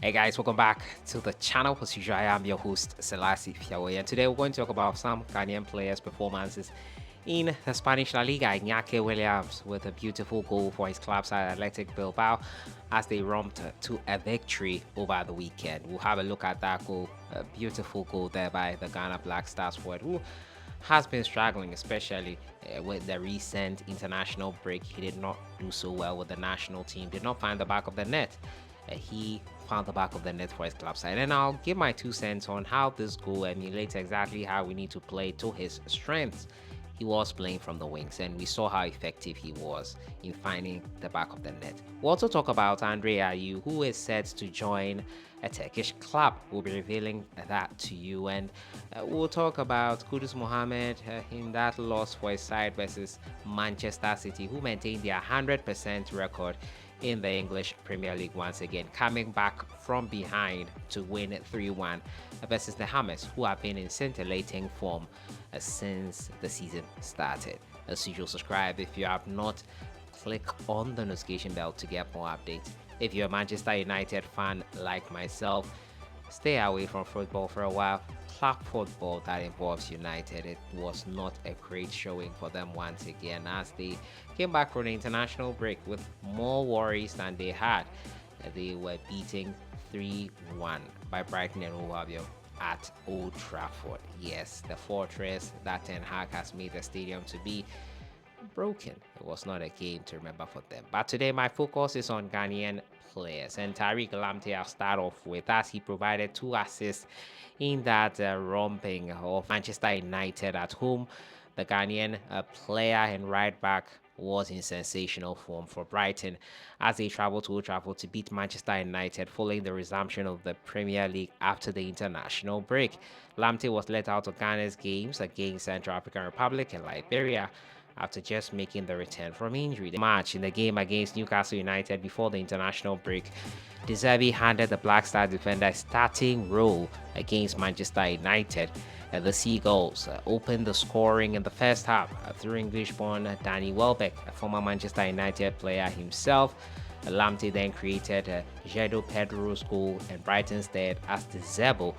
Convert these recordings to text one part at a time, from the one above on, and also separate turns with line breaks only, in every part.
Hey guys, welcome back to the channel. As usual, I am your host, Sellssi, and today we're going to talk about some Ghanaian players' performances in the Spanish La Liga. Inaki Williams with a beautiful goal for his club side Athletic Bilbao as they romped to a victory over the weekend. We'll have a look at that goal, a beautiful goal there by the Ghana Black Stars forward, who has been struggling, especially with the recent international break. He did not do so well with the national team, did not find the back of the net. He found the back of the net for his club side. And I'll give my 2 cents on how this goal emulates exactly how we need to play to his strengths. He was playing from the wings, and we saw how effective he was in finding the back of the net. We'll also talk about Andre Ayew, who is set to join a Turkish club. We'll be revealing that to you, and we'll talk about Kudus Mohammed in that loss for his side versus Manchester City, who maintained their 100% record in the English Premier League once again, coming back from behind to win 3-1 versus the Hammers, who have been in scintillating form since the season started. As usual, subscribe if you have not. Click on the notification bell to get more updates. If you're a Manchester United fan like myself, stay away from football for a while. Club football that involves United, it was not a great showing for them once again as they came back from the international break with more worries than they had. They were beating 3-1 by Brighton and Hove Albion at Old Trafford. Yes, the fortress that Ten Hag has made the stadium to be broken. It was not a game to remember for them. But today my focus is on Ghanaian players, and Tariq Lamptey I'll start off with, as he provided 2 assists in that romping of Manchester United at home. The Ghanaian player and right back was in sensational form for Brighton as they traveled to Old Trafford to beat Manchester United following the resumption of the Premier League after the international break. Lamptey was let out of Ghana's games against Central African Republic and Liberia after just making the return from injury. The match in the game against Newcastle United before the international break, De Zerbi handed the Black Star defender a starting role against Manchester United. The Seagulls opened the scoring in the first half through English-born Danny Welbeck, a former Manchester United player himself. Lamptey then created Jedo Pedro's goal and Brighton's third as De Zerbi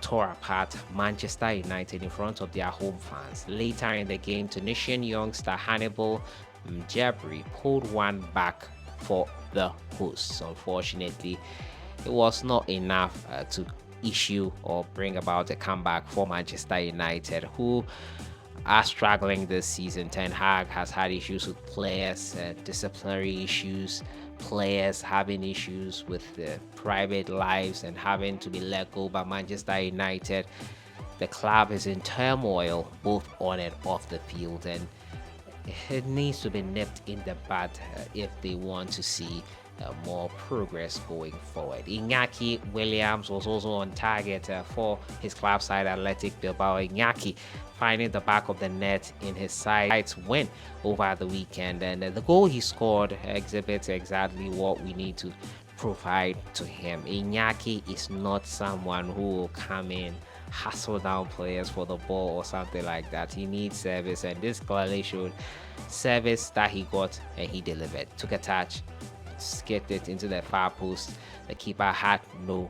tore apart Manchester United in front of their home fans. Later in the game, Tunisian youngster Hannibal Mjabri pulled one back for the hosts. Unfortunately, it was not enough to issue or bring about a comeback for Manchester United, who are struggling this season. Ten Hag has had issues with players, disciplinary issues, players having issues with their private lives and having to be let go by Manchester United. The club is in turmoil both on and off the field, and it needs to be nipped in the bud if they want to see more progress going forward. Inaki Williams was also on target for his club side Athletic Bilbao. Inaki finding the back of the net in his side's win over the weekend, and the goal he scored exhibits exactly what we need to provide to him. Inaki is not someone who will come in, hustle down players for the ball or something like that. He needs service, and this clearly showed service that he got and he delivered. Took a touch, skipped it into the far post. The keeper had no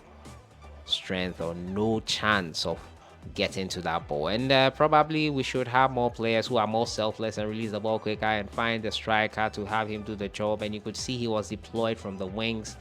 strength or no chance of getting to that ball, and probably we should have more players who are more selfless and release the ball quicker and find the striker to have him do the job. And you could see he was deployed from the wings.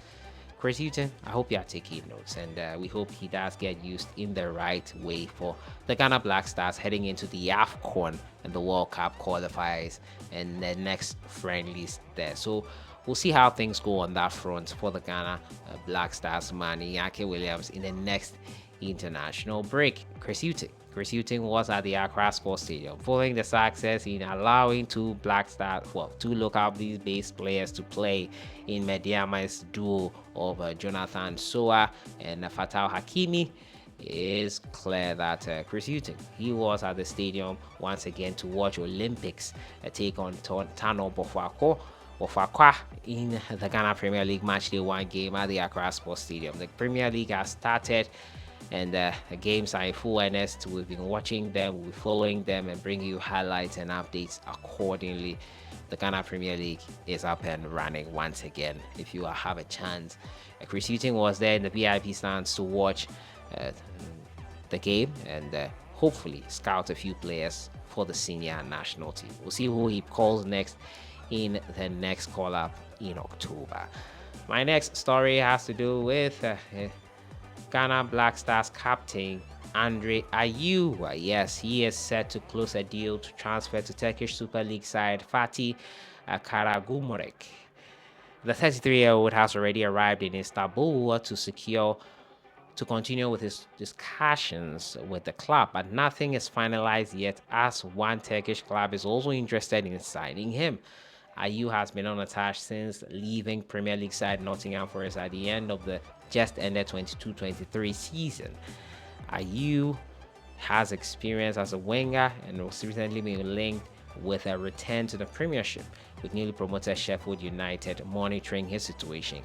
Chris Hughton, I hope you are taking notes, and we hope he does get used in the right way for the Ghana Black Stars heading into the AFCON and the World Cup qualifiers and the next friendlies there. So we'll see how things go on that front for the Ghana Black Stars man Inaki Williams in the next international break. Chris Hughton was at the Accra Sports Stadium following the success in allowing 2 local based players to play in Mediama's duo of Jonathan Soa and Fatal Hakimi. It is clear that Chris Hughton, he was at the stadium once again to watch Olympics take on Tano Bofakwa in the Ghana Premier League Matchday 1 game at the Accra Sports Stadium. The Premier League has started, and the games are in full earnest. We've been watching them, we'll be following them and bringing you highlights and updates accordingly. the Ghana Premier League is up and running once again. If you have a chance, Chris Hughton was there in the VIP stands to watch the game and hopefully scout a few players for the senior national team. We'll see who he calls next in the next call up in October. My next story has to do with Ghana Black Stars captain Andre Ayew. Yes, he is set to close a deal to transfer to Turkish Super League side Fatih Karagümrük. The 33-year-old has already arrived in Istanbul to continue with his discussions with the club, but nothing is finalized yet, as one Turkish club is also interested in signing him. Ayew has been unattached since leaving Premier League side Nottingham Forest at the end of the just ended 22-23 season. Ayew has experience as a winger and was recently been linked with a return to the Premiership, with newly promoted Sheffield United monitoring his situation.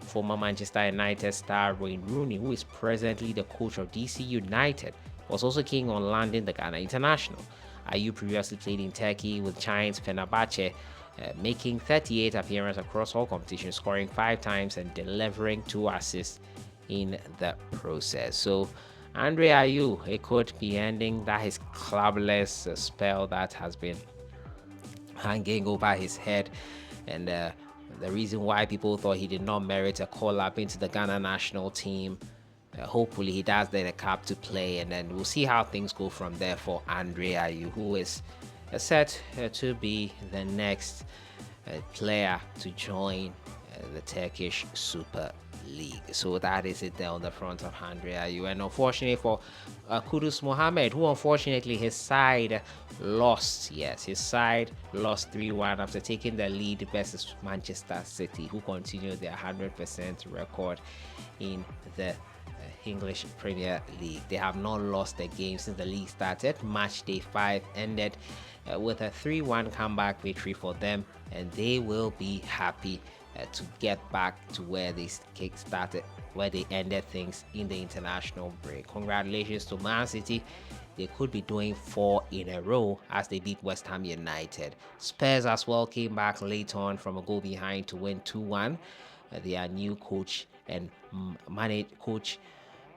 Former Manchester United star Wayne Rooney, who is presently the coach of DC United, was also keen on landing the Ghana international. Ayew previously played in Turkey with Giants Fenerbache, making 38 appearances across all competitions, scoring 5 times and delivering 2 assists in the process. So Andre Ayew, it could be ending that his clubless spell that has been hanging over his head, and the reason why people thought he did not merit a call up into the Ghana national team. Hopefully he does get a cap to play, and then we'll see how things go from there for Andre Ayew, who is set to be the next player to join the Turkish Super League. So that is it there on the front of Andre Ayew. And unfortunately for Kudus Mohammed, who unfortunately his side lost. Yes, his side lost 3-1 after taking the lead versus Manchester City, who continued their 100% record in the English Premier League. They have not lost a game since the league started. Match day 5 ended with a 3-1 comeback victory for them, and they will be happy to get back to where they started, where they ended things in the international break. Congratulations to Man City. They could be doing 4 in a row as they beat West Ham United. Spurs as well came back late on from a goal behind to win 2-1. Their new coach and coach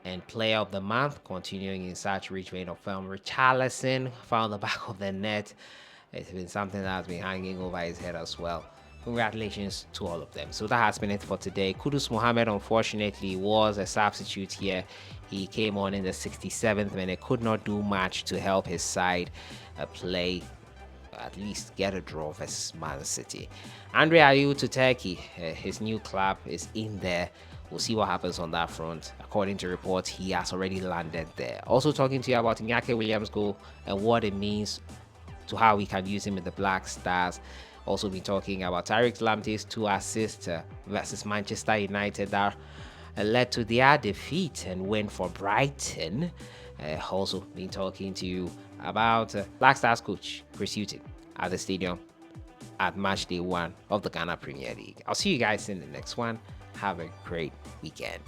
and player of the month, continuing in such rich vein of film, Richarlison found the back of the net. It's been something that has been hanging over his head as well. Congratulations to all of them. So that has been it for today. Kudus Mohammed unfortunately was a substitute here. He came on in the 67th minute, could not do much to help his side play, at least get a draw versus Man City. Andre Ayew to Turkey, his new club is in there. We'll see what happens on that front. According to reports, he has already landed there. Also talking to you about Inaki Williams' goal and what it means to how we can use him in the Black Stars. Also been talking about Tariq Lamptey's 2 assists versus Manchester United that led to their defeat and win for Brighton. Also been talking to you about Black Stars coach Chris Hughton at the stadium at match day 1 of the Ghana Premier League. I'll see you guys in the next one. Have a great weekend.